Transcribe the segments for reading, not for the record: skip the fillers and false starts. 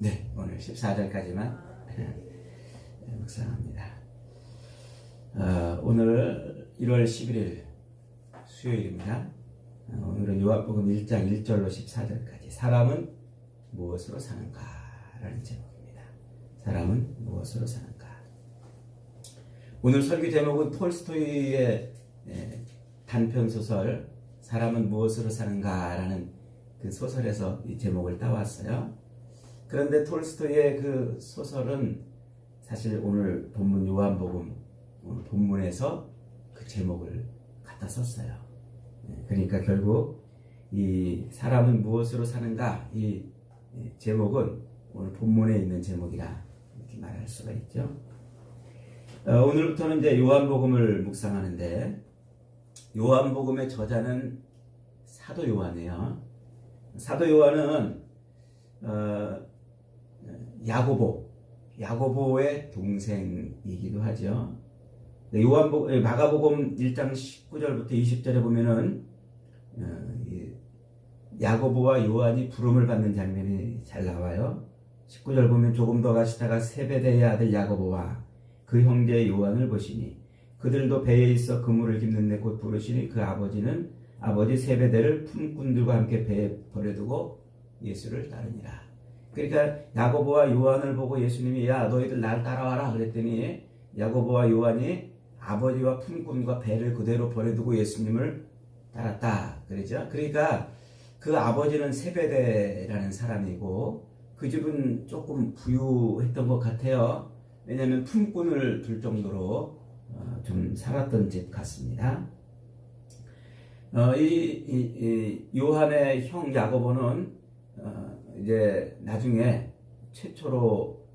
네, 오늘 14절까지만 묵상합니다. 오늘 1월 11일 수요일입니다. 오늘은 요한복음 1장 1절로 14절까지 사람은 무엇으로 사는가? 라는 제목입니다. 사람은 무엇으로 사는가? 오늘 설교 제목은 톨스토이의 단편소설 사람은 무엇으로 사는가? 라는 그 소설에서 이 제목을 따왔어요. 그런데 톨스토이의 그 소설은 사실 오늘 본문 요한복음 오늘 본문에서 그 제목을 갖다 썼어요. 그러니까 결국 이 사람은 무엇으로 사는가 이 제목은 오늘 본문에 있는 제목이라 이렇게 말할 수가 있죠. 오늘부터는 이제 요한복음을 묵상하는데 요한복음의 저자는 사도 요한이에요. 사도 요한은 야고보의 동생이기도 하죠. 마가복음 1장 19절부터 20절에 보면은 야고보와 요한이 부름을 받는 장면이 잘 나와요. 19절 보면 조금 더 가시다가 세베대의 아들 야고보와 그 형제 요한을 보시니 그들도 배에 있어 그물을 깁는데 곧 부르시니 그 아버지 세베대를 품꾼들과 함께 배에 버려두고 예수를 따르니라. 그러니까 야고보와 요한을 보고 예수님이 야 너희들 날 따라와라 그랬더니 야고보와 요한이 아버지와 품꾼과 배를 그대로 버려두고 예수님을 따랐다 그러죠. 그러니까 그 아버지는 세베대라는 사람이고 그 집은 조금 부유했던 것 같아요. 왜냐하면 품꾼을 둘 정도로 좀 살았던 집 같습니다. 요한의 형 야고보는 이제 나중에 최초로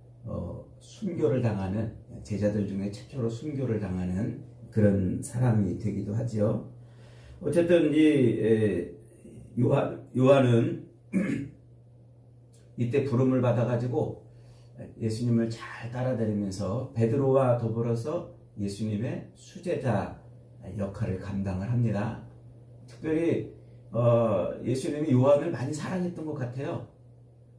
순교를 당하는 제자들 중에 최초로 순교를 당하는 그런 사람이 되기도 하죠. 어쨌든 요한은 이때 부름을 받아가지고 예수님을 잘 따라다니면서 베드로와 더불어서 예수님의 수제자 역할을 감당을 합니다. 특별히 예수님이 요한을 많이 사랑했던 것 같아요.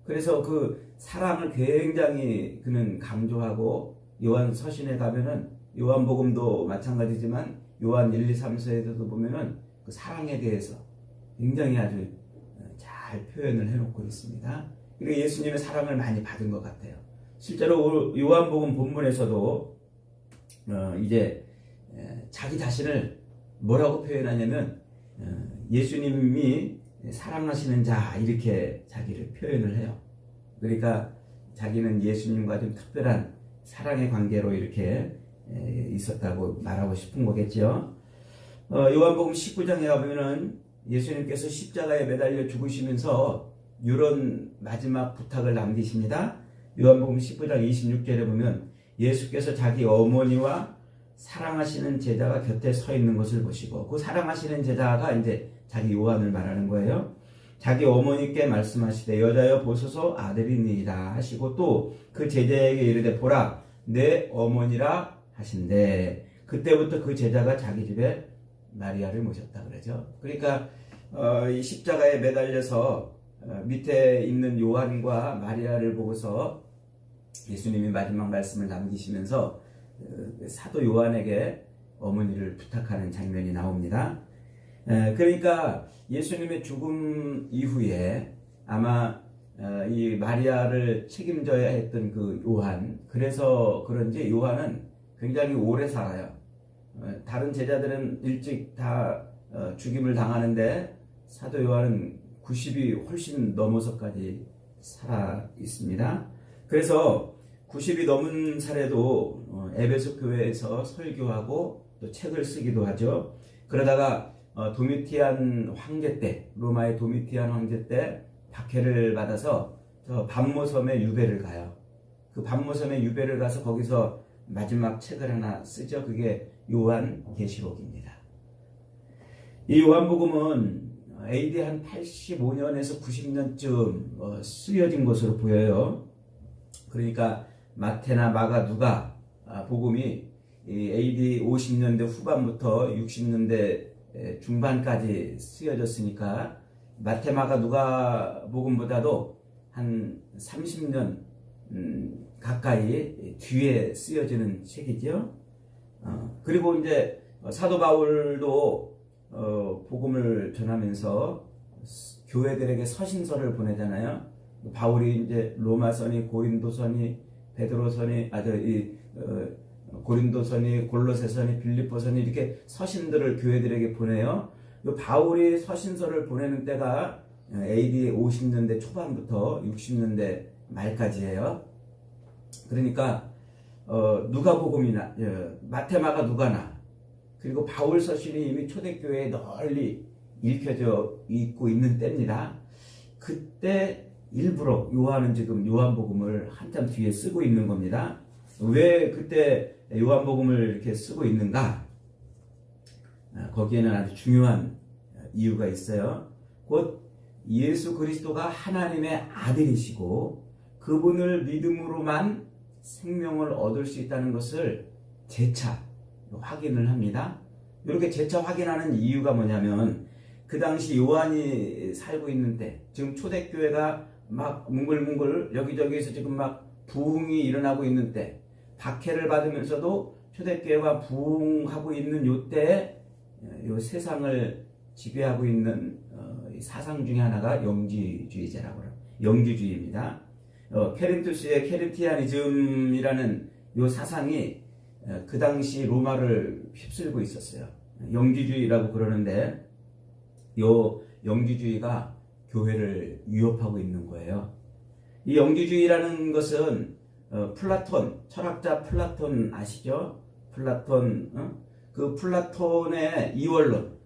그래서 그 사랑을 굉장히 그는 강조하고 요한 서신에 가면은 요한복음도 마찬가지지만 요한 1, 2, 3서에도 보면은 그 사랑에 대해서 굉장히 아주 잘 표현을 해놓고 있습니다. 그리고 예수님의 사랑을 많이 받은 것 같아요. 실제로 요한복음 본문에서도 이제 자기 자신을 뭐라고 표현하냐면 예수님이 사랑하시는 자 이렇게 자기를 표현을 해요. 그러니까 자기는 예수님과 좀 특별한 사랑의 관계로 이렇게 있었다고 말하고 싶은 거겠죠. 요한복음 19장에 가보면은 예수님께서 십자가에 매달려 죽으시면서 이런 마지막 부탁을 남기십니다. 요한복음 19장 26절에 보면 예수께서 자기 어머니와 사랑하시는 제자가 곁에 서 있는 것을 보시고 그 사랑하시는 제자가 이제 자기 요한을 말하는 거예요. 자기 어머니께 말씀하시되 여자여 보소서 아들이니이다 하시고 또 그 제자에게 이르되 보라 내 어머니라 하신대 그때부터 그 제자가 자기 집에 마리아를 모셨다 그러죠. 그러니까 이 십자가에 매달려서 밑에 있는 요한과 마리아를 보고서 예수님이 마지막 말씀을 남기시면서 사도 요한에게 어머니를 부탁하는 장면이 나옵니다. 그러니까 예수님의 죽음 이후에 아마 이 마리아를 책임져야 했던 그 요한, 그래서 그런지 요한은 굉장히 오래 살아요. 다른 제자들은 일찍 다 죽임을 당하는데 사도 요한은 90이 훨씬 넘어서까지 살아 있습니다. 그래서 90이 넘은 살에도 에베소 교회에서 설교하고 또 책을 쓰기도 하죠. 그러다가 도미티안 황제 때, 로마의 도미티안 황제 때 박해를 받아서 저 반모섬에 유배를 가요. 그 반모섬에 유배를 가서 거기서 마지막 책을 하나 쓰죠. 그게 요한계시록입니다. 이 요한복음은 AD 한 85년에서 90년쯤 쓰여진 것으로 보여요. 그러니까 마태나 마가 누가 복음이 AD 50년대 후반부터 60년대 중반까지 쓰여졌으니까 마태 마가 누가 복음보다도 한 30년 가까이 뒤에 쓰여지는 책이죠. 그리고 이제 사도 바울도 복음을 전하면서 교회들에게 서신서를 보내잖아요. 바울이 이제 로마서니 고린도서니 베드로서니 고린도서니 골로새서니 빌립보서니 이렇게 서신들을 교회들에게 보내요. 바울이 서신서를 보내는 때가 AD 50년대 초반부터 60년대 말까지예요. 그러니까 누가복음이나 마테마가 누가나 그리고 바울 서신이 이미 초대교회에 널리 읽혀져 있고 있는 때입니다. 그때 일부러 요한은 지금 요한복음을 한참 뒤에 쓰고 있는 겁니다. 왜 그때 요한복음을 이렇게 쓰고 있는가? 거기에는 아주 중요한 이유가 있어요. 곧 예수 그리스도가 하나님의 아들이시고 그분을 믿음으로만 생명을 얻을 수 있다는 것을 재차 확인을 합니다. 이렇게 재차 확인하는 이유가 뭐냐면 그 당시 요한이 살고 있는 때 지금 초대교회가 막 뭉글뭉글 여기저기에서 지금 막 부흥이 일어나고 있는 때 박해를 받으면서도 초대교회가 부흥하고 있는 요때에 요 세상을 지배하고 있는 사상 중에 하나가 영지주의자라고 해요. 영지주의입니다. 케린투스의 케르티아니즘이라는 요 사상이 그 당시 로마를 휩쓸고 있었어요. 영지주의라고 그러는데 요 영지주의가 교회를 위협하고 있는 거예요. 이 영지주의라는 것은 플라톤, 철학자 플라톤 아시죠? 플라톤, 그 플라톤의 이원론.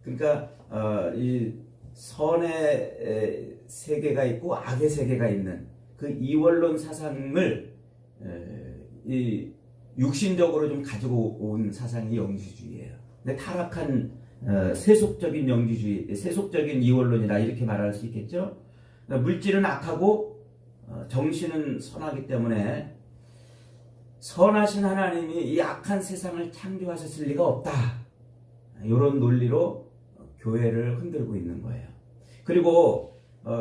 그러니까 이 선의 세계가 있고 악의 세계가 있는 그 이원론 사상을 이 육신적으로 좀 가지고 온 사상이 영지주의예요. 근데 타락한 세속적인 영지주의, 세속적인 이원론이라 이렇게 말할 수 있겠죠. 물질은 악하고 정신은 선하기 때문에 선하신 하나님이 이 악한 세상을 창조하셨을 리가 없다. 이런 논리로 교회를 흔들고 있는 거예요. 그리고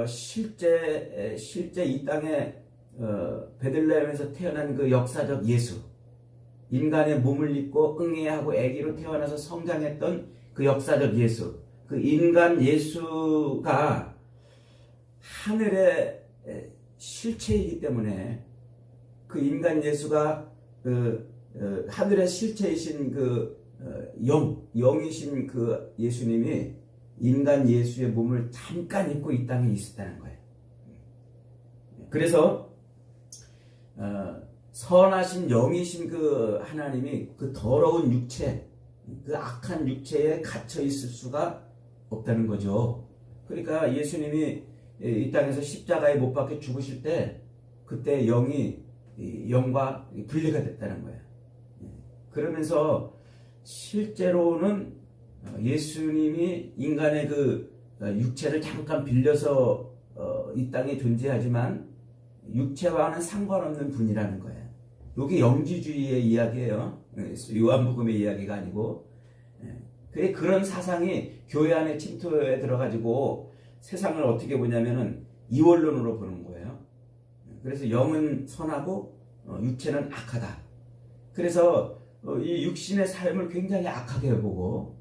실제 이 땅에 베들레헴에서 태어난 그 역사적 예수, 인간의 몸을 입고 응애하고 아기로 태어나서 성장했던 그 역사적 예수, 그 인간 예수가 하늘의 실체이기 때문에 그 인간 예수가 하늘의 실체이신 영이신 그 예수님이 인간 예수의 몸을 잠깐 입고 이 땅에 있었다는 거예요. 그래서 선하신 영이신 그 하나님이 그 더러운 육체, 그 악한 육체에 갇혀 있을 수가 없다는 거죠. 그러니까 예수님이 이 땅에서 십자가에 못 박혀 죽으실 때 그때 영이 영과 분리가 됐다는 거예요. 그러면서 실제로는 예수님이 인간의 그 육체를 잠깐 빌려서 이 땅에 존재하지만 육체와는 상관없는 분이라는 거예요. 이게 영지주의의 이야기예요. 요한복음의 이야기가 아니고. 그런 사상이 교회 안에 침투해 들어가지고 세상을 어떻게 보냐면은 이원론으로 보는 거예요. 그래서 영은 선하고 육체는 악하다. 그래서 이 육신의 삶을 굉장히 악하게 보고,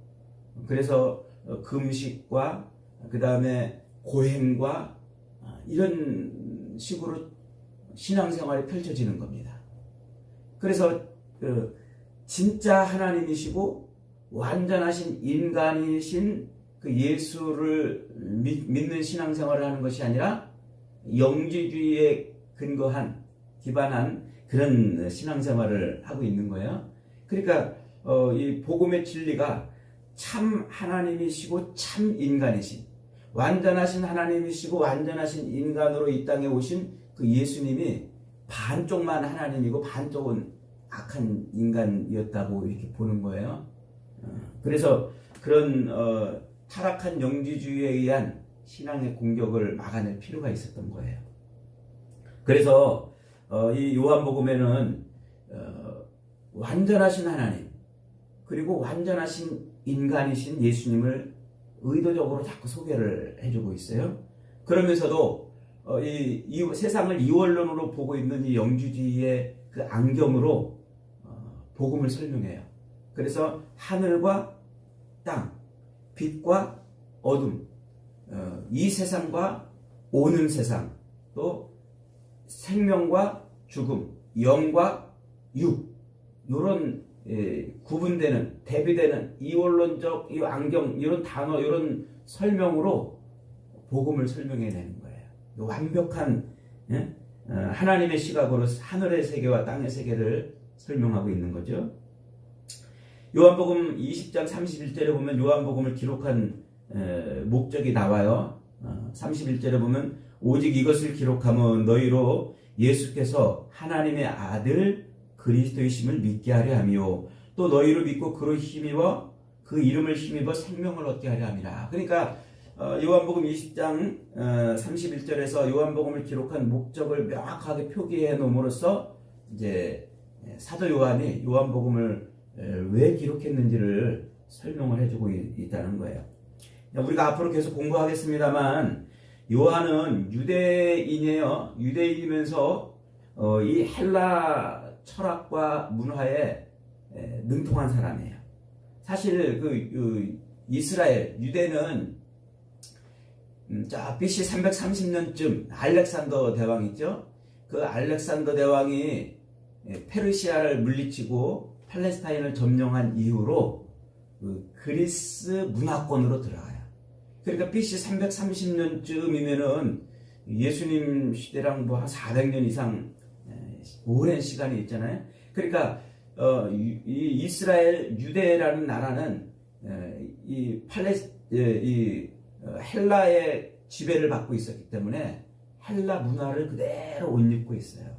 그래서 금식과 그 다음에 고행과 이런 식으로 신앙생활이 펼쳐지는 겁니다. 그래서 진짜 하나님이시고 완전하신 인간이신 그 예수를 믿는 신앙생활을 하는 것이 아니라 영지주의에 기반한 그런 신앙생활을 하고 있는 거예요. 그러니까 이 복음의 진리가 참 하나님이시고 참 인간이신, 완전하신 하나님이시고 완전하신 인간으로 이 땅에 오신 그 예수님이 반쪽만 하나님이고 반쪽은 악한 인간이었다고 이렇게 보는 거예요. 그래서 그런 타락한 영지주의에 의한 신앙의 공격을 막아낼 필요가 있었던 거예요. 그래서 이 요한복음에는 완전하신 하나님 그리고 완전하신 인간이신 예수님을 의도적으로 자꾸 소개를 해주고 있어요. 그러면서도 이 세상을 이원론으로 보고 있는 이 영주주의의 그 안경으로 복음을 설명해요. 그래서 하늘과 땅, 빛과 어둠, 이 세상과 오는 세상, 또 생명과 죽음, 영과 육, 이런 구분되는, 대비되는 이원론적 이 안경, 이런 단어, 이런 설명으로 복음을 설명해내는 거예요. 완벽한 하나님의 시각으로 하늘의 세계와 땅의 세계를 설명하고 있는 거죠. 요한복음 20장 31절에 보면 요한복음을 기록한 목적이 나와요. 31절에 보면 오직 이것을 기록하면 너희로 예수께서 하나님의 아들 그리스도이심을 믿게 하려 함이요 또 너희로 믿고 그로 힘입어 그 이름을 힘입어 생명을 얻게 하려 함이라. 그러니까 요한복음 20장 31절에서 요한복음을 기록한 목적을 명확하게 표기해 놓음으로써 이제 사도 요한이 요한복음을 왜 기록했는지를 설명을 해주고 있다는 거예요. 우리가 앞으로 계속 공부하겠습니다만 요한은 유대인이에요. 유대인이면서 이 헬라 철학과 문화에 능통한 사람이에요. 사실 그 이스라엘 유대는 BC 330년쯤 알렉산더 대왕 있죠. 그 알렉산더 대왕이 페르시아를 물리치고 팔레스타인을 점령한 이후로 그 그리스 문화권으로 들어가요. 그러니까 BC 330년쯤이면은 예수님 시대랑 뭐 한 400년 이상 오랜 시간이 있잖아요. 그러니까 이 이스라엘 유대라는 나라는 이 헬라의 지배를 받고 있었기 때문에 헬라 문화를 그대로 옷 입고 있어요.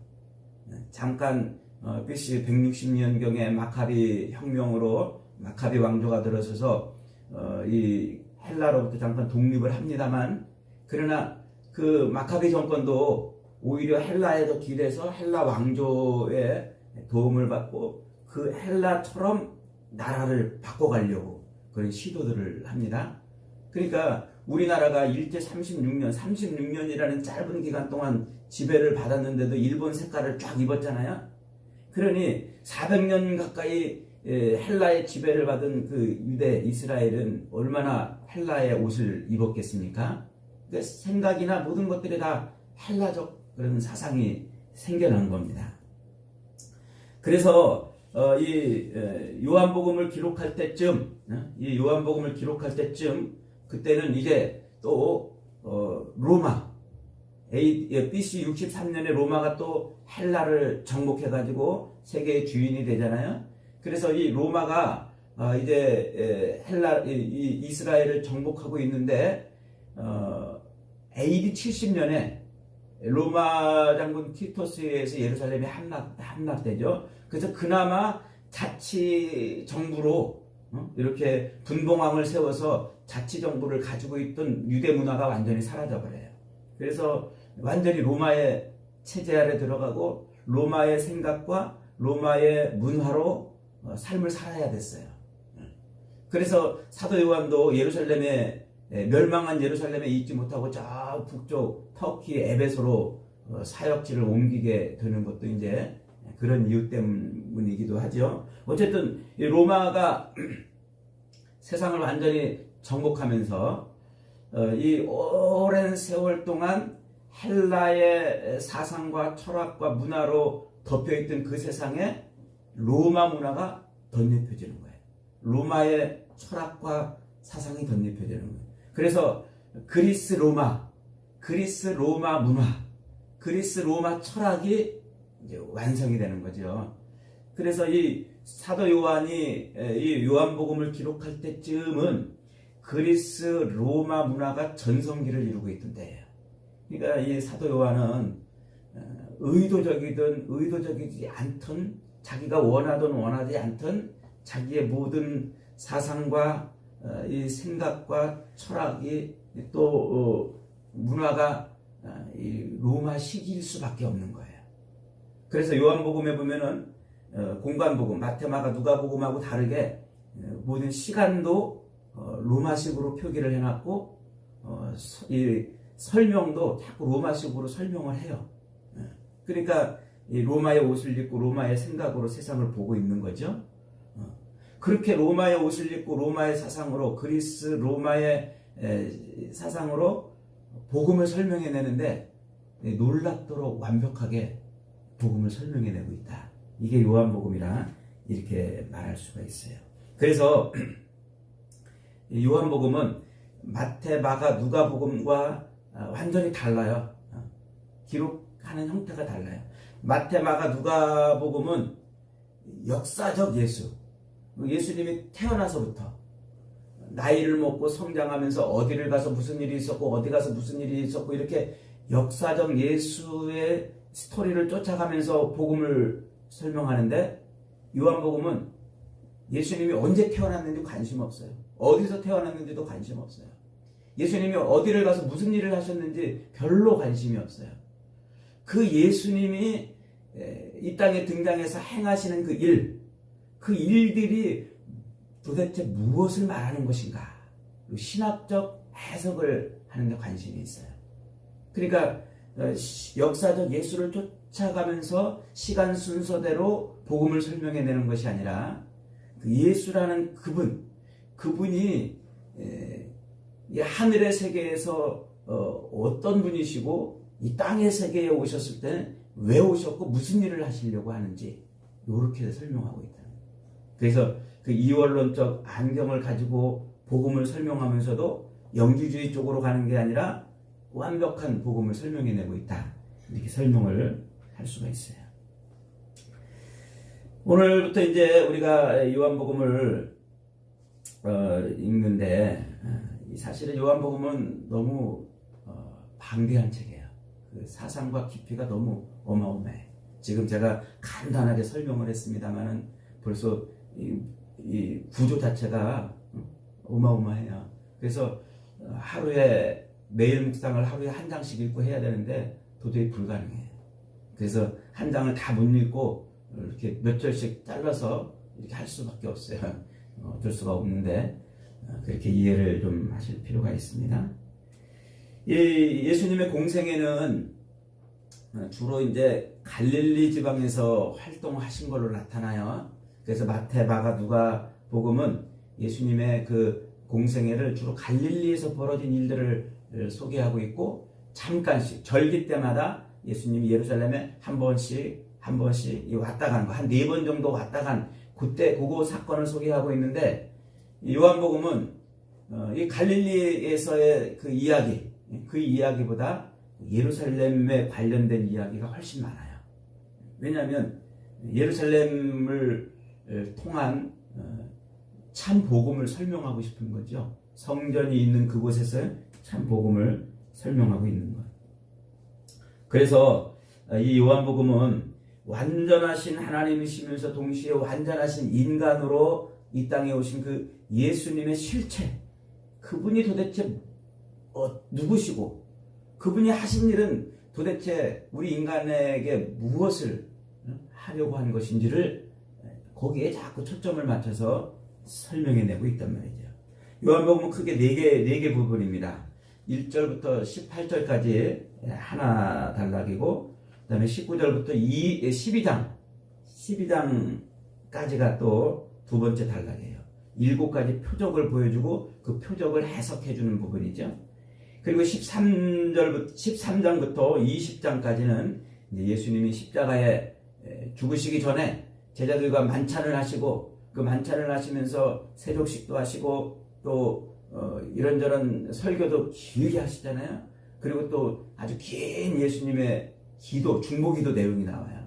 잠깐 BC 160년경에 마카비 혁명으로 마카비 왕조가 들어서서 이 헬라로부터 잠깐 독립을 합니다만, 그러나 그 마카비 정권도 오히려 헬라에 더 기대서 헬라 왕조의 도움을 받고 그 헬라처럼 나라를 바꿔가려고 그런 시도들을 합니다. 그러니까 우리나라가 일제 36년이라는 짧은 기간 동안 지배를 받았는데도 일본 색깔을 쫙 입었잖아요. 그러니 400년 가까이 헬라의 지배를 받은 그 유대 이스라엘은 얼마나 헬라의 옷을 입었겠습니까? 그러니까 생각이나 모든 것들이 다 헬라적 그런 사상이 생겨난 겁니다. 그래서 이 요한복음을 기록할 때쯤, 그때는 이제 또 로마, BC 63년에 로마가 또 헬라를 정복해가지고 세계의 주인이 되잖아요. 그래서 이 로마가 이제 이 이스라엘을 정복하고 있는데 AD 70년에 로마 장군 티토스에 의해서 예루살렘이 함락되죠. 그래서 그나마 자치 정부로 이렇게 분봉왕을 세워서 자치 정부를 가지고 있던 유대 문화가 완전히 사라져 버려요. 그래서 완전히 로마의 체제 아래 들어가고 로마의 생각과 로마의 문화로 삶을 살아야 됐어요. 그래서 사도 요한도 멸망한 예루살렘에 있지 못하고 저 북쪽 터키 에베소로 사역지를 옮기게 되는 것도 이제 그런 이유 때문이기도 하죠. 어쨌든 로마가 세상을 완전히 정복하면서 이 오랜 세월 동안 헬라의 사상과 철학과 문화로 덮여있던 그 세상에 로마 문화가 덧입혀지는 거예요. 로마의 철학과 사상이 덧입혀지는 거예요. 그래서 그리스 로마 문화, 그리스 로마 철학이 이제 완성이 되는 거죠. 그래서 이 사도 요한이 이 요한복음을 기록할 때쯤은 그리스 로마 문화가 전성기를 이루고 있던 때예요. 그러니까 이 사도 요한은 의도적이든 의도적이지 않든 자기가 원하든 원하지 않든 자기의 모든 사상과 이 생각과 철학이 또 문화가 이 로마식일 수밖에 없는 거예요. 그래서 요한복음에 보면은 공관복음, 마태마가 누가복음하고 다르게 모든 시간도 로마식으로 표기를 해놨고 이 설명도 자꾸 로마식으로 설명을 해요. 그러니까 이 로마의 옷을 입고 로마의 생각으로 세상을 보고 있는 거죠. 그렇게 로마의 옷을 입고 로마의 사상으로 그리스 로마의 사상으로 복음을 설명해내는데 놀랍도록 완벽하게 복음을 설명해내고 있다. 이게 요한복음이라 이렇게 말할 수가 있어요. 그래서 요한복음은 마태, 마가, 누가복음과 완전히 달라요. 기록하는 형태가 달라요. 마태, 마가, 누가복음은 역사적 예수, 예수님이 태어나서부터 나이를 먹고 성장하면서 어디를 가서 무슨 일이 있었고 어디 가서 무슨 일이 있었고 이렇게 역사적 예수의 스토리를 쫓아가면서 복음을 설명하는데, 요한복음은 예수님이 언제 태어났는지 관심 없어요. 어디서 태어났는지도 관심 없어요. 예수님이 어디를 가서 무슨 일을 하셨는지 별로 관심이 없어요. 그 예수님이 이 땅에 등장해서 행하시는 그 일들이 도대체 무엇을 말하는 것인가? 신학적 해석을 하는 데 관심이 있어요. 그러니까 역사적 예수를 쫓아가면서 시간 순서대로 복음을 설명해내는 것이 아니라 그 예수라는 그분이 하늘의 세계에서 어떤 분이시고 이 땅의 세계에 오셨을 때는 왜 오셨고 무슨 일을 하시려고 하는지 이렇게 설명하고 있다. 그래서 그 이원론적 안경을 가지고 복음을 설명하면서도 영지주의 쪽으로 가는 게 아니라 완벽한 복음을 설명해내고 있다. 이렇게 설명을 할 수가 있어요. 오늘부터 이제 우리가 요한복음을 읽는데, 사실은 요한복음은 너무 방대한 책이에요. 그 사상과 깊이가 너무 어마어마해. 지금 제가 간단하게 설명을 했습니다만은 벌써 이 구조 자체가 어마어마해요. 그래서 하루에 매일 묵상을 하루에 한 장씩 읽고 해야 되는데 도저히 불가능해요. 그래서 한 장을 다 못 읽고 이렇게 몇 절씩 잘라서 이렇게 할 수밖에 없어요. 어쩔 수가 없는데 그렇게 이해를 좀 하실 필요가 있습니다. 예수님의 공생애는 주로 이제 갈릴리 지방에서 활동하신 걸로 나타나요. 그래서 마태, 마가, 누가 복음은 예수님의 그 공생애를 주로 갈릴리에서 벌어진 일들을 소개하고 있고, 잠깐씩 절기 때마다 예수님이 예루살렘에 한 번씩 왔다 간 거, 한 4번 정도 왔다 간 그거 사건을 소개하고 있는데, 요한복음은 이 갈릴리에서의 그 이야기보다 예루살렘에 관련된 이야기가 훨씬 많아요. 왜냐하면 예루살렘을 통한 참 복음을 설명하고 싶은 거죠. 성전이 있는 그곳에서 참 복음을 설명하고 있는 것. 그래서 이 요한복음은 완전하신 하나님이시면서 동시에 완전하신 인간으로 이 땅에 오신 그 예수님의 실체, 그분이 도대체 누구시고 그분이 하신 일은 도대체 우리 인간에게 무엇을 하려고 하는 것인지를 거기에 자꾸 초점을 맞춰서 설명해내고 있단 말이죠. 요한복음은 크게 4개 부분입니다. 1절부터 18절까지 하나 단락이고, 그 다음에 19절부터 12장까지가 또 두 번째 단락이에요. 7가지 표적을 보여주고 그 표적을 해석해주는 부분이죠. 그리고 13장부터 20장까지는 예수님이 십자가에 죽으시기 전에 제자들과 만찬을 하시고, 그 만찬을 하시면서 새벽식도 하시고 또 이런저런 설교도 길게 하시잖아요. 그리고 또 아주 긴 예수님의 기도, 중보기도 내용이 나와요.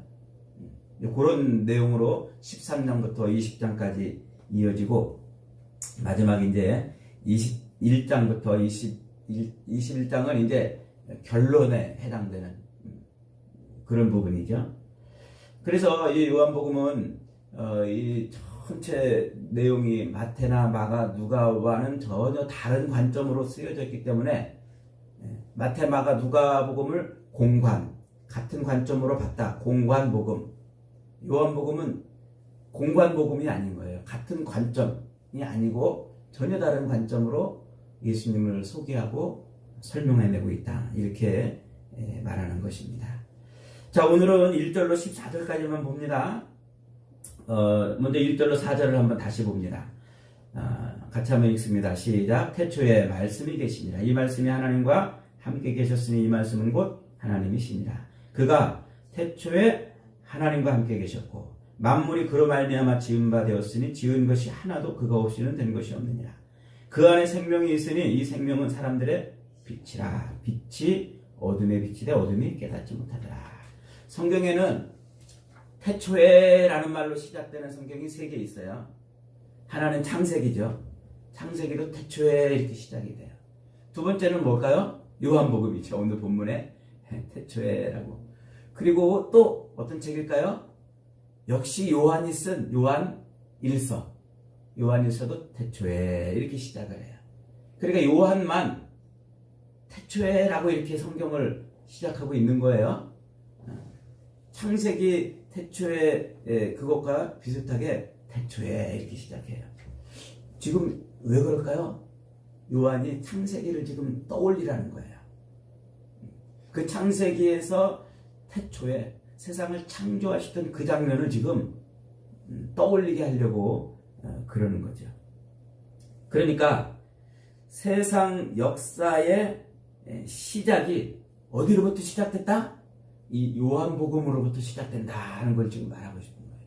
그런 내용으로 13장부터 20장까지 이어지고, 마지막 이제 21장부터 21장은 이제 결론에 해당되는 그런 부분이죠. 그래서 이 요한복음은 이 전체 내용이 마태나 마가, 누가와는 전혀 다른 관점으로 쓰여져 있기 때문에 마태, 마가, 누가복음을 같은 관점으로 봤다. 공관복음. 요한복음은 공관복음이 아닌 거예요. 같은 관점이 아니고 전혀 다른 관점으로 예수님을 소개하고 설명해내고 있다. 이렇게 말하는 것입니다. 자, 오늘은 1절로 14절까지만 봅니다. 먼저 1절로 4절을 한번 다시 봅니다. 같이 한번 읽습니다. 시작. 태초에 말씀이 계시니라. 이 말씀이 하나님과 함께 계셨으니 이 말씀은 곧 하나님이시니라. 그가 태초에 하나님과 함께 계셨고 만물이 그로 말미암아 지은 바 되었으니 지은 것이 하나도 그가 없이는 된 것이 없느니라. 그 안에 생명이 있으니 이 생명은 사람들의 빛이라. 빛이 어둠의 빛이 되 어둠이 깨닫지 못하더라. 성경에는 태초에라는 말로 시작되는 성경이 3개 있어요. 하나는 창세기죠. 창세기도 태초에 이렇게 시작이 돼요. 두 번째는 뭘까요? 요한복음이죠. 오늘 본문에 태초에라고. 그리고 또 어떤 책일까요? 역시 요한이 쓴 요한 1서. 요한 1서도 태초에 이렇게 시작을 해요. 그러니까 요한만 태초에라고 이렇게 성경을 시작하고 있는 거예요. 창세기 태초에 그것과 비슷하게 태초에 이렇게 시작해요. 지금 왜 그럴까요? 요한이 창세기를 지금 떠올리라는 거예요. 그 창세기에서 태초에 세상을 창조하시던 그 장면을 지금 떠올리게 하려고 그러는 거죠. 그러니까 세상 역사의 시작이 어디로부터 시작됐다? 이 요한복음으로부터 시작된다는 걸 지금 말하고 싶은 거예요.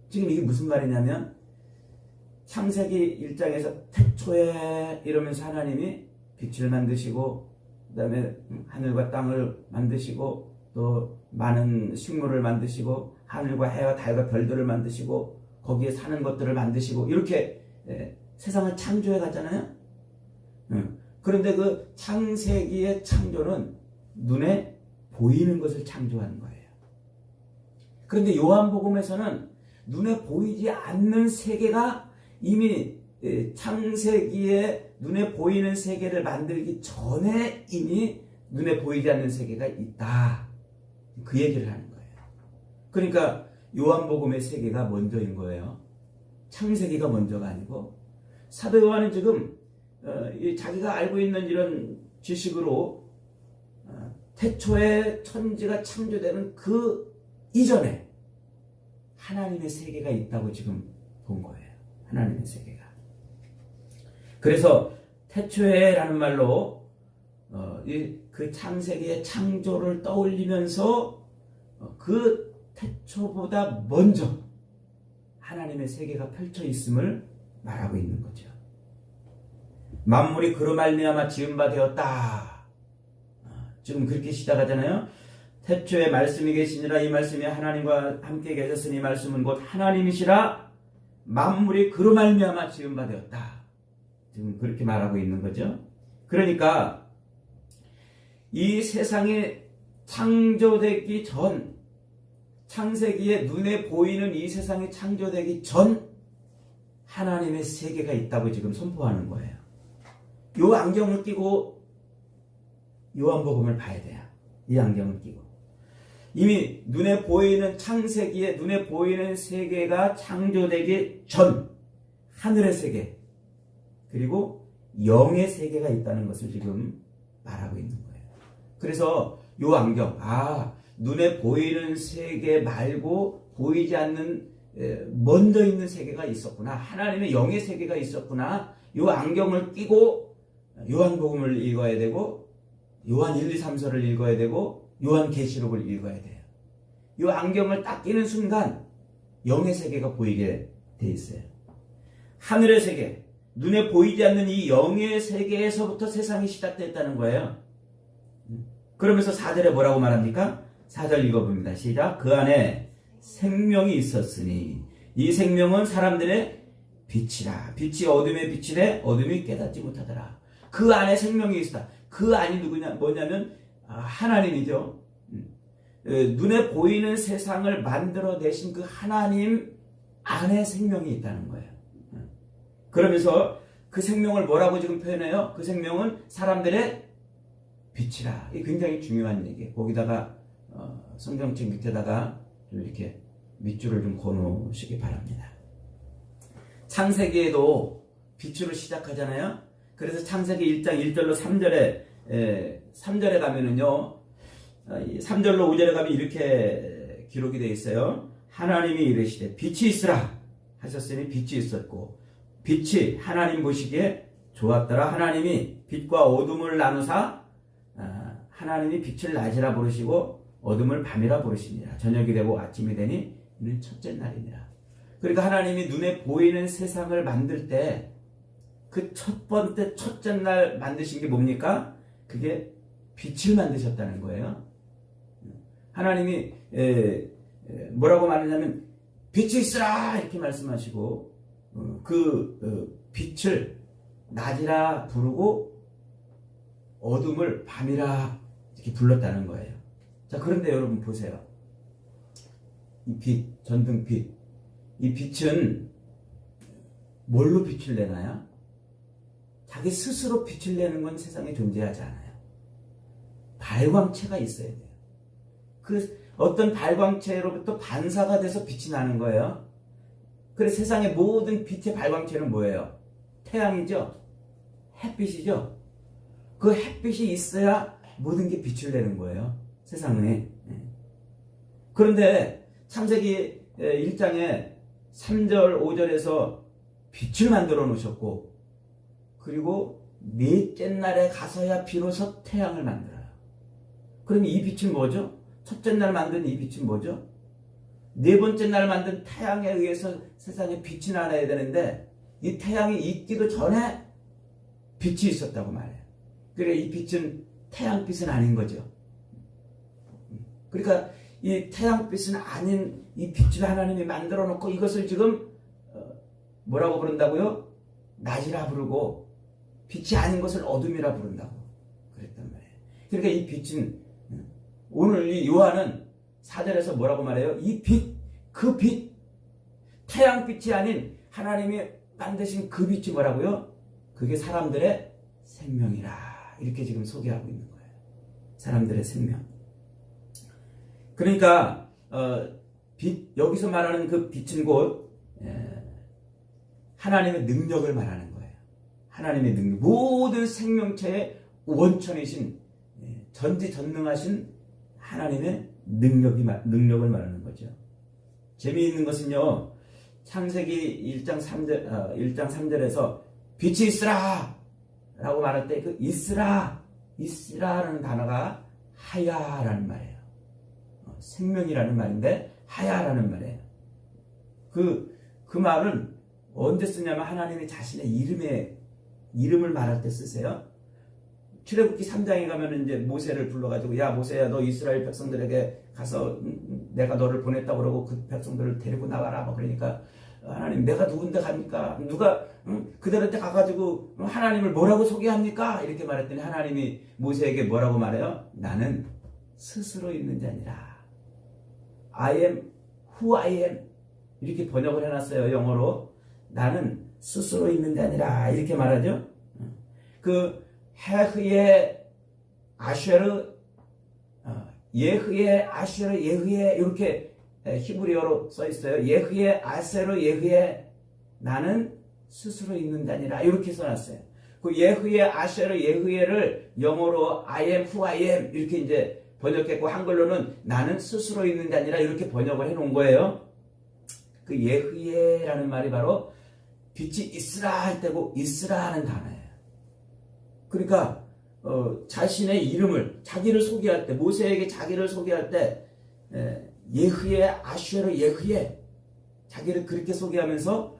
지금 이게 무슨 말이냐면 창세기 1장에서 태초에 이러면서 하나님이 빛을 만드시고 그 다음에 하늘과 땅을 만드시고 또 많은 식물을 만드시고 하늘과 해와 달과 별들을 만드시고 거기에 사는 것들을 만드시고 이렇게 세상을 창조해 갔잖아요. 그런데 그 창세기의 창조는 눈에 보이는 것을 창조하는 거예요. 그런데 요한복음에서는 눈에 보이지 않는 세계가 이미 창세기에 눈에 보이는 세계를 만들기 전에 이미 눈에 보이지 않는 세계가 있다. 그 얘기를 하는 거예요. 그러니까 요한복음의 세계가 먼저인 거예요. 창세기가 먼저가 아니고 사도 요한은 지금 자기가 알고 있는 이런 지식으로 태초에 천지가 창조되는 그 이전에 하나님의 세계가 있다고 지금 본 거예요. 하나님의 세계가. 그래서 태초에라는 말로 그 창세기의 창조를 떠올리면서 그 태초보다 먼저 하나님의 세계가 펼쳐 있음을 말하고 있는 거죠. 만물이 그로 말미암아 지은 바 되었다. 지금 그렇게 시작하잖아요. 태초에 말씀이 계시니라. 이 말씀이 하나님과 함께 계셨으니 이 말씀은 곧 하나님이시라. 만물이 그로 말미암아 지은 바 되었다. 지금 그렇게 말하고 있는 거죠. 그러니까 이 세상이 창조되기 전, 창세기에 눈에 보이는 이 세상이 창조되기 전 하나님의 세계가 있다고 지금 선포하는 거예요. 요 안경을 끼고 요한복음을 봐야 돼요. 이 안경을 끼고. 이미 눈에 보이는 창세기에 눈에 보이는 세계가 창조되기 전 하늘의 세계 그리고 영의 세계가 있다는 것을 지금 말하고 있는 거예요. 그래서 요 안경, 눈에 보이는 세계 말고 보이지 않는 먼저 있는 세계가 있었구나. 하나님의 영의 세계가 있었구나. 요 안경을 끼고 요한복음을 읽어야 되고 요한 1, 2, 3서를 읽어야 되고 요한계시록을 읽어야 돼요. 요 안경을 딱 끼는 순간 영의 세계가 보이게 돼 있어요. 하늘의 세계, 눈에 보이지 않는 이 영의 세계에서부터 세상이 시작됐다는 거예요. 그러면서 4절에 뭐라고 말합니까? 4절 읽어봅니다. 시작. 그 안에 생명이 있었으니 이 생명은 사람들의 빛이라. 빛이 어둠의 빛이래 어둠이 깨닫지 못하더라. 그 안에 생명이 있었다. 그 안이 뭐냐면 하나님이죠. 눈에 보이는 세상을 만들어내신 그 하나님 안에 생명이 있다는 거예요. 그러면서 그 생명을 뭐라고 지금 표현해요? 그 생명은 사람들의 빛이라. 이게 굉장히 중요한 얘기예요. 거기다가 성경책 밑에다가 좀 이렇게 밑줄을 좀 그어놓으시기 바랍니다. 창세기에도 빛으로 시작하잖아요. 그래서 창세기 1장 1절로 3절에 3절에 가면은요, 3절로 5절에 가면 이렇게 기록이 되어 있어요. 하나님이 이르시되 빛이 있으라 하셨으니 빛이 있었고, 빛이 하나님 보시기에 좋았더라. 하나님이 빛과 어둠을 나누사 하나님이 빛을 낮이라 부르시고 어둠을 밤이라 부르시니라. 저녁이 되고 아침이 되니 이는 첫째 날이니라. 그러니까 하나님이 눈에 보이는 세상을 만들 때 그 첫 번째 첫째 날 만드신 게 뭡니까? 그게 빛을 만드셨다는 거예요. 하나님이 뭐라고 말하냐면 빛이 있으라 이렇게 말씀하시고 빛을 낮이라 부르고 어둠을 밤이라 이렇게 불렀다는 거예요. 자, 그런데 여러분 보세요. 이 빛, 전등빛, 이 빛은 뭘로 빛을 내나요? 자기 스스로 빛을 내는 건 세상에 존재하지 않아요. 발광체가 있어야 돼요. 그 어떤 발광체로부터 반사가 돼서 빛이 나는 거예요. 그래서 세상의 모든 빛의 발광체는 뭐예요? 태양이죠? 햇빛이죠? 그 햇빛이 있어야 모든 게 빛을 내는 거예요. 세상에. 그런데 창세기 1장에 3절, 5절에서 빛을 만들어 놓으셨고, 그리고 넷째 날에 가서야 비로소 태양을 만들어요. 그럼 이 빛은 뭐죠? 첫째 날 만든 이 빛은 뭐죠? 네 번째 날 만든 태양에 의해서 세상에 빛이 나야 되는데, 이 태양이 있기도 전에 빛이 있었다고 말해요. 그러니까 이 빛은 태양빛은 아닌 거죠. 그러니까 이 태양빛은 아닌 이 빛을 하나님이 만들어 놓고 이것을 지금 뭐라고 부른다고요? 낮이라 부르고 빛이 아닌 것을 어둠이라 부른다고 그랬단 말이에요. 그러니까 이 빛은 오늘 이 요한은 4절에서 뭐라고 말해요? 이 빛, 그 빛, 태양빛이 아닌 하나님이 만드신 그 빛이 뭐라고요? 그게 사람들의 생명이라 이렇게 지금 소개하고 있는 거예요. 사람들의 생명. 그러니까 빛, 여기서 말하는 그 빛은 곧 하나님의 능력을 말하는 거예요. 하나님의 능력, 모든 생명체의 원천이신 전지전능하신 하나님의 능력을 말하는 거죠. 재미있는 것은요, 창세기 1장 3절에서 빛이 있으라 라고 말할 때 그 있으라라는 단어가 하야라는 말이에요. 생명이라는 말인데 하야라는 말이에요. 그 말은 언제 쓰냐면 하나님이 자신의 이름을 말할 때 쓰세요. 출애굽기 3장에 가면 이제 모세를 불러가지고, 야 모세야, 너 이스라엘 백성들에게 가서 내가 너를 보냈다고 그러고 그 백성들을 데리고 나가라. 뭐 그러니까 하나님, 내가 누군데 갑니까? 누가 그들한테 가가지고 하나님을 뭐라고 소개합니까? 이렇게 말했더니 하나님이 모세에게 뭐라고 말해요? 나는 스스로 있는 자니라. I am who I am. 이렇게 번역을 해놨어요, 영어로. 나는 스스로 있는 자니라 이렇게 말하죠. 그 헤흐의 아쉐르, 예흐의 아쉐르, 예흐의 이렇게 히브리어로 써 있어요. 예흐의 아세르, 예흐의 나는 스스로 있는 자니라 이렇게 써놨어요. 그 예흐의 아쉐르, 예흐의를 영어로 I am who I am 이렇게 이제 번역했고, 한글로는 나는 스스로 있는 자니라 이렇게 번역을 해놓은 거예요. 그 예흐예라는 말이 바로 빛이 있으라 할 때고 있으라 하는 단어예요. 그러니까 자신의 이름을, 자기를 소개할 때, 모세에게 자기를 소개할 때 예흐예 아쉐르 예흐예 자기를 그렇게 소개하면서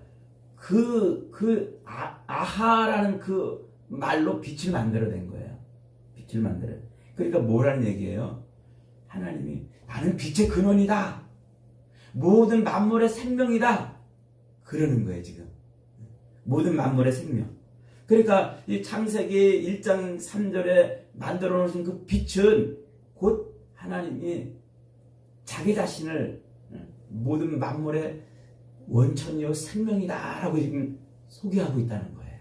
아하라는 그 말로 빛을 만들어낸 거예요. 빛을 만들어. 그러니까 뭐라는 얘기예요? 하나님이 나는 빛의 근원이다. 모든 만물의 생명이다. 그러는 거예요, 지금. 모든 만물의 생명. 그러니까 이 창세기 1장 3절에 만들어 놓으신 그 빛은 곧 하나님이 자기 자신을 모든 만물의 원천이요 생명이다 라고 지금 소개하고 있다는 거예요.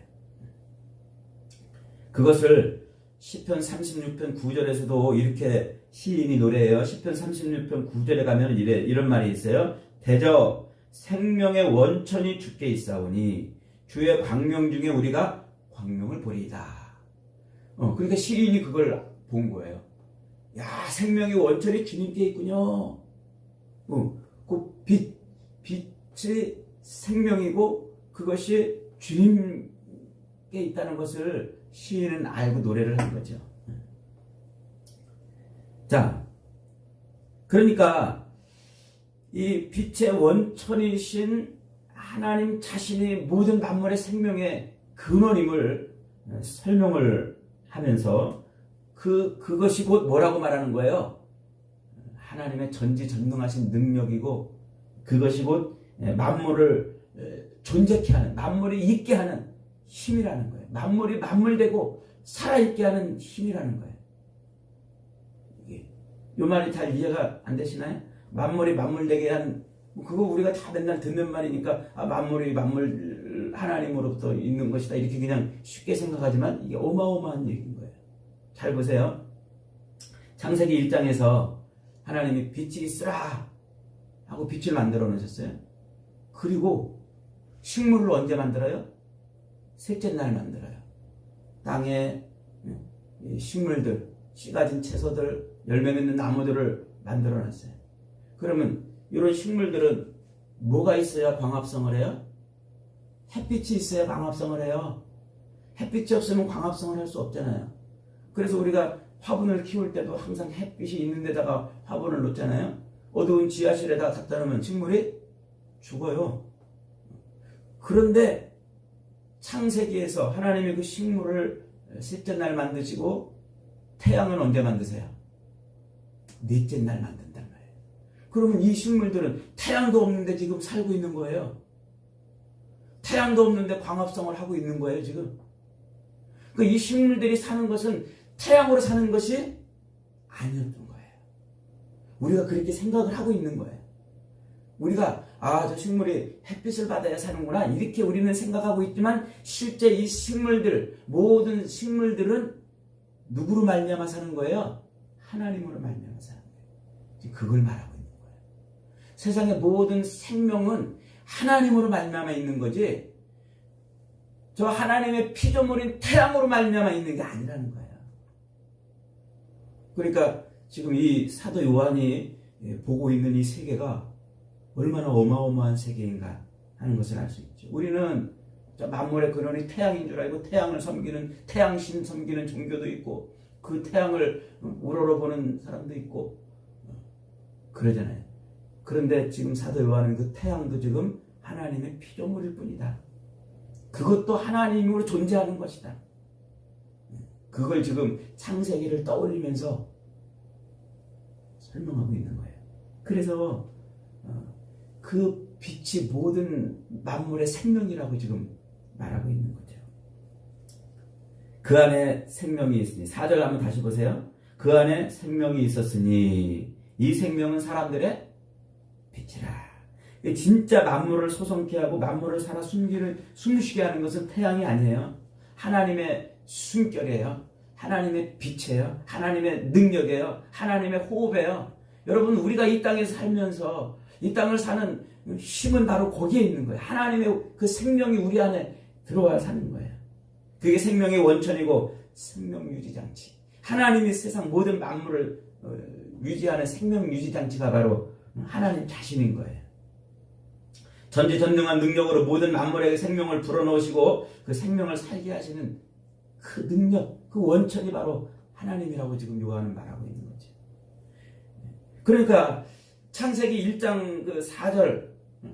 그것을 시편 36편 9절에서도 이렇게 시인이 노래해요. 시편 36편 9절에 가면 이런 말이 있어요. 대저 생명의 원천이 주께 있사오니 주의 광명 중에 우리가 광명을 보리이다. 그러니까 시인이 그걸 본 거예요. 야, 생명의 원천이 주님께 있군요. 그 빛이 생명이고 그것이 주님께 있다는 것을 시인은 알고 노래를 한 거죠. 자, 그러니까 이 빛의 원천이신 하나님 자신이 모든 만물의 생명의 근원임을 설명을 하면서 그것이 곧 뭐라고 말하는 거예요? 하나님의 전지전능하신 능력이고 그것이 곧 만물을 존재케 하는, 만물이 있게 하는 힘이라는 거예요. 만물이 만물되고 살아있게 하는 힘이라는 거예요. 이 말이 잘 이해가 안 되시나요? 만물이 만물되게 한, 그거 우리가 다 맨날 듣는 말이니까 만물이 만물 하나님으로부터 있는 것이다 이렇게 그냥 쉽게 생각하지만 이게 어마어마한 얘기인 거예요. 잘 보세요. 창세기 1장에서 하나님이 빛이 있으라 하고 빛을 만들어 놓으셨어요. 그리고 식물을 언제 만들어요? 셋째 날 만들어요. 땅에 식물들, 씨 가진 채소들, 열매 맺는 나무들을 만들어 놨어요. 그러면 이런 식물들은 뭐가 있어야 광합성을 해요? 햇빛이 있어야 광합성을 해요. 햇빛이 없으면 광합성을 할 수 없잖아요. 그래서 우리가 화분을 키울 때도 항상 햇빛이 있는 데다가 화분을 놓잖아요. 어두운 지하실에다 갖다 놓으면 식물이 죽어요. 그런데 창세기에서 하나님이 그 식물을 셋째 날 만드시고 태양은 언제 만드세요? 넷째 날 만든단 말이에요. 그러면 이 식물들은 태양도 없는데 지금 살고 있는 거예요. 태양도 없는데 광합성을 하고 있는 거예요, 지금. 이 식물들이 사는 것은 태양으로 사는 것이 아니었던 거예요. 우리가 그렇게 생각을 하고 있는 거예요. 우리가 저 식물이 햇빛을 받아야 사는구나 이렇게 우리는 생각하고 있지만 실제 이 식물들, 모든 식물들은 누구로 말미암아 사는 거예요? 하나님으로 말미암아 사는 거예요. 그걸 말하고 있는 거예요. 세상의 모든 생명은 하나님으로 말미암아 있는 거지 저 하나님의 피조물인 태양으로 말미암아 있는 게 아니라는 거예요. 그러니까 지금 이 사도 요한이 보고 있는 이 세계가 얼마나 어마어마한 세계인가 하는 것을 알 수 있죠. 우리는 만물의 근원이 태양인 줄 알고 태양을 섬기는, 태양신 섬기는 종교도 있고 그 태양을 우러러보는 사람도 있고 그러잖아요. 그런데 지금 사도 요한은 그 태양도 지금 하나님의 피조물일 뿐이다. 그것도 하나님으로 존재하는 것이다. 그걸 지금 창세기를 떠올리면서 설명하고 있는 거예요. 그래서 그 빛이 모든 만물의 생명이라고 지금 말하고 있는 거죠. 그 안에 생명이 있으니 4절 한번 다시 보세요. 그 안에 생명이 있었으니 이 생명은 사람들의 빛이라. 진짜 만물을 소성케 하고 만물을 살아 숨쉬게 하는 것은 태양이 아니에요. 하나님의 숨결이에요. 하나님의 빛이에요. 하나님의 능력이에요. 하나님의 호흡이에요. 여러분 우리가 이 땅에 살면서 이 땅을 사는 힘은 바로 거기에 있는 거예요. 하나님의 그 생명이 우리 안에 들어와 사는 거예요. 그게 생명의 원천이고 생명 유지장치. 하나님이 세상 모든 만물을 유지하는 생명 유지장치가 바로 하나님 자신인 거예요. 전지전능한 능력으로 모든 만물에게 생명을 불어넣으시고 그 생명을 살게 하시는 그 능력, 그 원천이 바로 하나님이라고 지금 요한은 말하고 있는 거죠. 그러니까 창세기 1장 그 4절,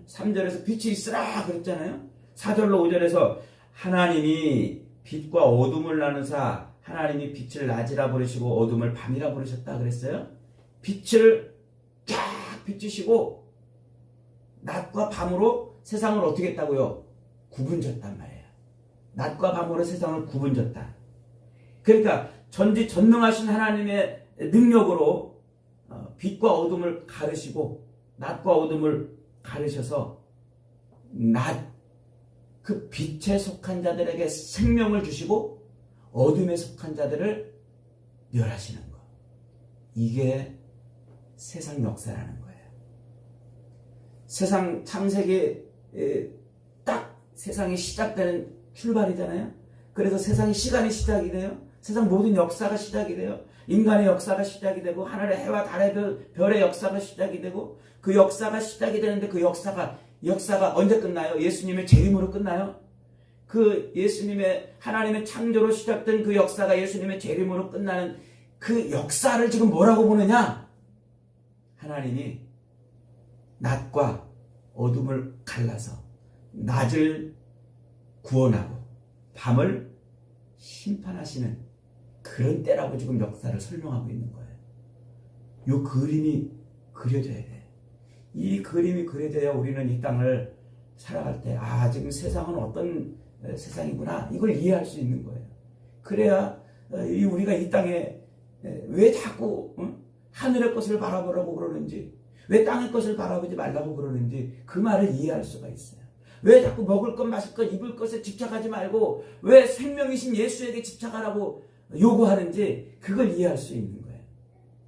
3절에서 빛이 있으라 그랬잖아요. 4절로 5절에서 하나님이 빛과 어둠을 나누사 하나님이 빛을 낮이라 부르시고 어둠을 밤이라 부르셨다 그랬어요. 빛을 쫙 비추시고 낮과 밤으로 세상을 어떻게 했다고요? 구분졌단 말이에요. 낮과 밤으로 세상을 구분졌다. 그러니까 전지전능하신 하나님의 능력으로 빛과 어둠을 가르시고 낮과 어둠을 가르셔서 그 빛에 속한 자들에게 생명을 주시고 어둠에 속한 자들을 멸하시는 것. 이게 세상 역사라는 거예요. 세상 창세기 딱 세상이 시작되는 출발이잖아요. 그래서 세상의 시간이 시작이 돼요. 세상 모든 역사가 시작이 돼요. 인간의 역사가 시작이 되고 하늘의 해와 달의 별의 역사가 시작이 되고 그 역사가 시작이 되는데 그 역사가 언제 끝나요? 예수님의 재림으로 끝나요? 그 예수님의 하나님의 창조로 시작된 그 역사가 예수님의 재림으로 끝나는 그 역사를 지금 뭐라고 보느냐? 하나님이 낮과 어둠을 갈라서 낮을 구원하고 밤을 심판하시는 그런 때라고 지금 역사를 설명하고 있는 거예요. 이 그림이 그려져야 돼. 이 그림이 그려져야 우리는 이 땅을 살아갈 때 지금 세상은 어떤 세상이구나 이걸 이해할 수 있는 거예요. 그래야 우리가 이 땅에 왜 자꾸 하늘의 것을 바라보라고 그러는지, 왜 땅의 것을 바라보지 말라고 그러는지 그 말을 이해할 수가 있어요. 왜 자꾸 먹을 것, 마실 것, 입을 것에 집착하지 말고 왜 생명이신 예수에게 집착하라고 요구하는지 그걸 이해할 수 있는 거예요.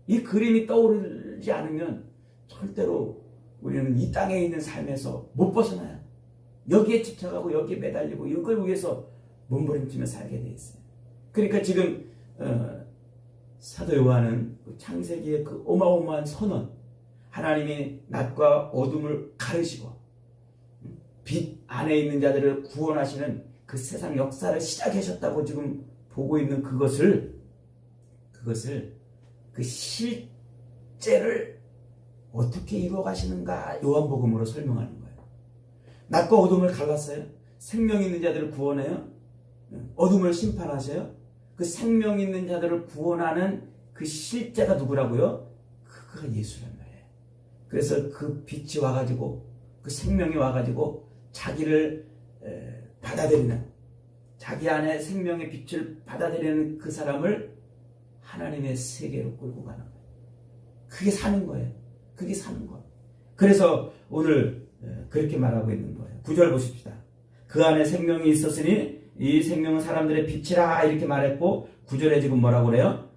이 그림이 떠오르지 않으면 절대로 우리는 이 땅에 있는 삶에서 못 벗어나요. 여기에 집착하고 여기에 매달리고 이걸 위해서 몸부림치며 살게 돼 있어요. 그러니까 지금 사도 요한은 창세기의 그 어마어마한 선언, 하나님이 낮과 어둠을 가르시고 빛 안에 있는 자들을 구원하시는 그 세상 역사를 시작하셨다고 지금 보고 있는 그것을 그 실제를 어떻게 이루어 가시는가 요한복음으로 설명하는 거예요. 낮과 어둠을 갈랐어요. 생명 있는 자들을 구원해요. 어둠을 심판하셔요. 그 생명 있는 자들을 구원하는 그 실제가 누구라고요? 그가 예수란 말이에요. 그래서 그 빛이 와가지고 그 생명이 와가지고 자기를 받아들이는, 자기 안에 생명의 빛을 받아들이는 그 사람을 하나님의 세계로 끌고 가는 거예요. 그게 사는 거예요. 그게 사는 거. 그래서 오늘 그렇게 말하고 있는 거예요. 9절 보십시다. 그 안에 생명이 있었으니 이 생명은 사람들의 빛이라 이렇게 말했고 9절에 지금 뭐라고 그래요?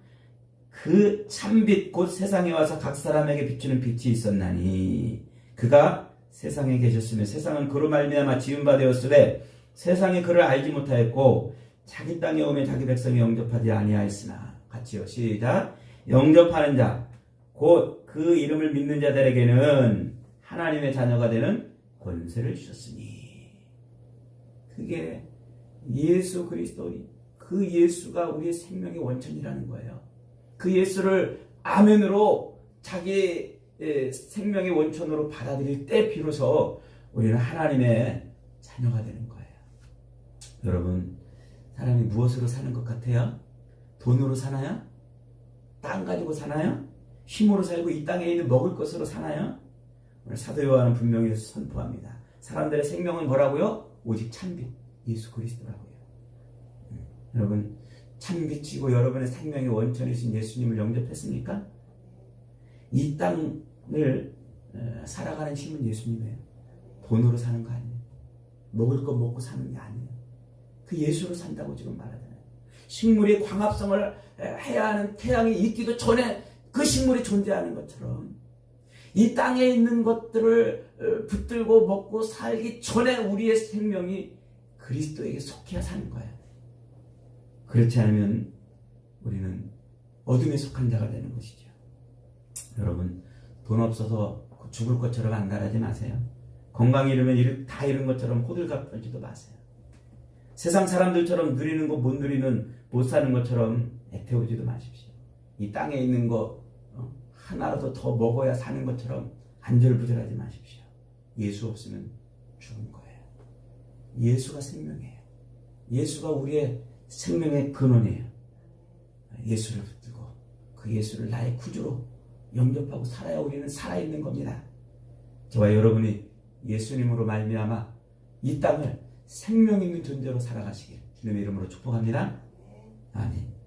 그 참빛 곧 세상에 와서 각 사람에게 비추는 빛이 있었나니 그가 세상에 계셨으며 세상은 그로 말미암아 지은 바 되었으되 세상이 그를 알지 못하였고 자기 땅에 오면 자기 백성이 영접하지 아니하였으나 같이요. 시작. 영접하는 자 곧 그 이름을 믿는 자들에게는 하나님의 자녀가 되는 권세를 주셨으니 그게 예수 그리스도, 그 예수가 우리의 생명의 원천이라는 거예요. 그 예수를 아멘으로 자기 생명의 원천으로 받아들일 때 비로소 우리는 하나님의 자녀가 되는 거예요. 여러분, 사람이 무엇으로 사는 것 같아요? 돈으로 사나요? 땅 가지고 사나요? 힘으로 살고 이 땅에 있는 먹을 것으로 사나요? 오늘 사도 요한은 분명히 선포합니다. 사람들의 생명은 뭐라고요? 오직 참빛 예수 그리스도라고요. 여러분, 참빛이고 여러분의 생명의 원천이신 예수님을 영접했습니까? 이 땅을 살아가는 힘은 예수님이에요. 돈으로 사는 거 아니에요. 먹을 거 먹고 사는 게 아니에요. 그 예수로 산다고 지금 말하잖아요. 식물이 광합성을 해야 하는 태양이 있기도 전에 그 식물이 존재하는 것처럼 이 땅에 있는 것들을 붙들고 먹고 살기 전에 우리의 생명이 그리스도에게 속해야 사는 거예요. 그렇지 않으면 우리는 어둠에 속한 자가 되는 것이죠. 여러분, 돈 없어서 죽을 것처럼 안달하지 마세요. 건강이 이르면 다 잃은 것처럼 호들갑 떨지도 마세요. 세상 사람들처럼 누리는 거 못 누리는, 못 사는 것처럼 애태우지도 마십시오. 이 땅에 있는 거 하나라도 더 먹어야 사는 것처럼 안절부절하지 마십시오. 예수 없으면 죽은 거예요. 예수가 생명이에요. 예수가 우리의 생명의 근원이에요. 예수를 붙들고 그 예수를 나의 구주로 영접하고 살아야 우리는 살아있는 겁니다. 저와 여러분이 예수님으로 말미암아 이 땅을 생명 있는 존재로 살아가시길 주님의 이름으로 축복합니다. 아멘.